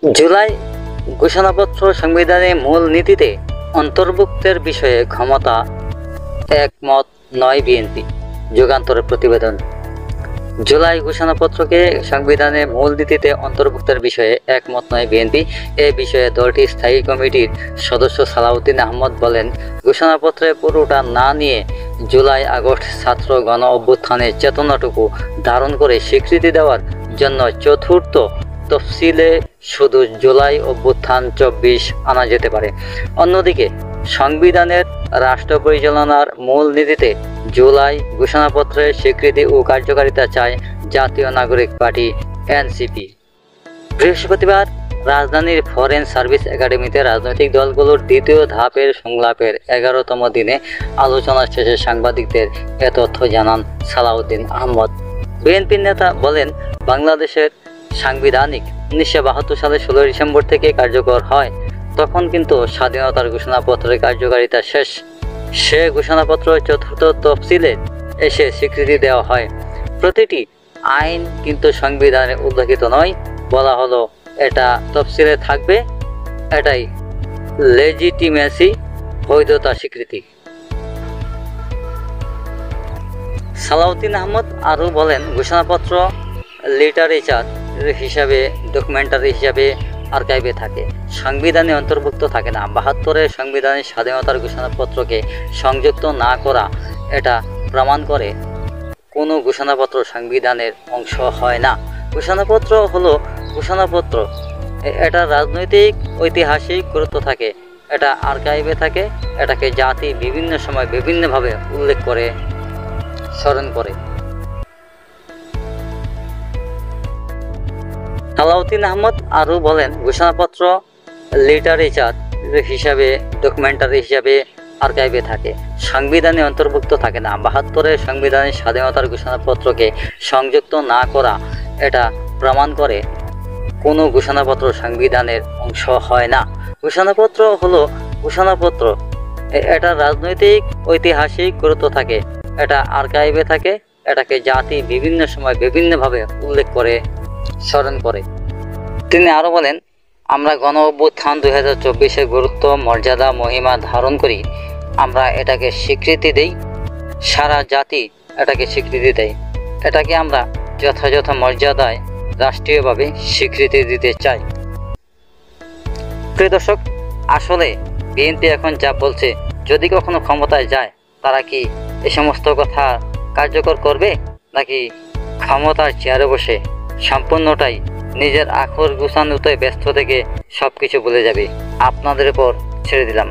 জুলাই ঘোষণাপত্র সংবিধানের মূল নীতিতে অন্তর্ভুক্তের বিষয়ে ক্ষমতা একমত নয় বিএনপি। যুগান্তরের প্রতিবেদন। জুলাই ঘোষণাপত্রকে সংবিধানের মূল নীতিতে অন্তর্ভুক্তের বিষয়ে একমত নয় বিএনপি। এ বিষয়ে দলটির স্থায়ী কমিটির সদস্য সালাউদ্দিন আহমদ বলেন, ঘোষণাপত্রে পুরোটা না নিয়ে জুলাই আগস্ট ছাত্র গণ অভ্যুত্থানের চেতনাটুকু ধারণ করে স্বীকৃতি দেওয়ার জন্য চতুর্থ তফসিলে শুধু জুলাই অভ্যুত্থান 24 আনা যেতে পারে। অন্যদিকে সংবিধানের রাষ্ট্র পরিচালনার মূল নীতিতে জুলাই ঘোষণাপত্রের স্বীকৃতি ও কার্যকারিতা চায় জাতীয় নাগরিক পার্টি এনসিপি। বৃহস্পতিবার রাজধানীর ফরেন সার্ভিস একাডেমিতে রাজনৈতিক দলগুলোর দ্বিতীয় ধাপের সংলাপের 11তম দিনে আলোচনা শেষে সাংবাদিকদের এ তথ্য জানান সালাউদ্দিন আহমদ। বিএনপির নেতা বলেন, বাংলাদেশের সাংবিধানিক 1972 সালের 16 ডিসেম্বর থেকে কার্যকর হয়। তখন কিন্তু স্বাধীনতার ঘোষণাপত্রের কার্যকারিতা শেষ। সে ঘোষণাপত্র চতুর্থ তফসিলে এসে স্বীকৃতি দেওয়া হয়। প্রতিটি আইন কিন্তু সংবিধানে উল্লেখিত নয়। বলা হলো এটা তফসিলে থাকবে, এটাই লেজিটিমেসি, বৈধতা স্বীকৃতি। সালাউদ্দিন আহমদ আরও বলেন, ঘোষণাপত্র লিটারেচার হিসাবে, ডকুমেন্টারি হিসাবে আর্কাইভে থাকে, সংবিধানে অন্তর্ভুক্ত থাকে না। 72-এর সংবিধানের স্বাধীনতার ঘোষণাপত্রকে সংযুক্ত না করা এটা প্রমাণ করে কোনো ঘোষণাপত্র সংবিধানের অংশ হয় না। ঘোষণাপত্র হলো ঘোষণাপত্র, এটা রাজনৈতিক ঐতিহাসিক গুরুত্ব থাকে, এটা আর্কাইভে থাকে, এটাকে জাতি বিভিন্ন সময় বিভিন্নভাবে উল্লেখ করে, স্মরণ করে। সালাউদ্দিন আহমদ আরও বলেন, ঘোষণাপত্র লিটারেচার হিসাবে, ডকুমেন্টারি হিসাবে আর্কাইভে থাকে, সংবিধানে অন্তর্ভুক্ত থাকে না। 72-এর সংবিধানের স্বাধীনতার ঘোষণাপত্রকে সংযুক্ত না করা এটা প্রমাণ করে কোনো ঘোষণাপত্র সংবিধানের অংশ হয় না। ঘোষণাপত্র হলো ঘোষণাপত্র, এটা রাজনৈতিক ঐতিহাসিক গুরুত্ব থাকে, এটা আর্কাইভে থাকে, এটাকে জাতি বিভিন্ন সময় বিভিন্নভাবে উল্লেখ করে, স্মরণ করে। তিনি আরও বলেন, আমরা গণ অভ্যুত্থান 2024-এর গুরুত্ব, মর্যাদা, মহিমা ধারণ করি। আমরা এটাকে স্বীকৃতি দেই, সারা জাতি এটাকে স্বীকৃতি দেয়। এটাকে আমরা যথাযথ মর্যাদায় রাষ্ট্রীয়ভাবে স্বীকৃতি দিতে চাই। প্রিয় দর্শক, আসলে বিএনপি এখন যা বলছে, যদি কখনো ক্ষমতায় যায়, তারা কি এ সমস্ত কথা কার্যকর করবে, নাকি ক্ষমতার চেয়ারে বসে সম্পূর্ণটাই নিজের আখর গুছানোতে ব্যস্ত থেকে সবকিছু ভুলে যাবে? আপনাদের উপর ছেড়ে দিলাম।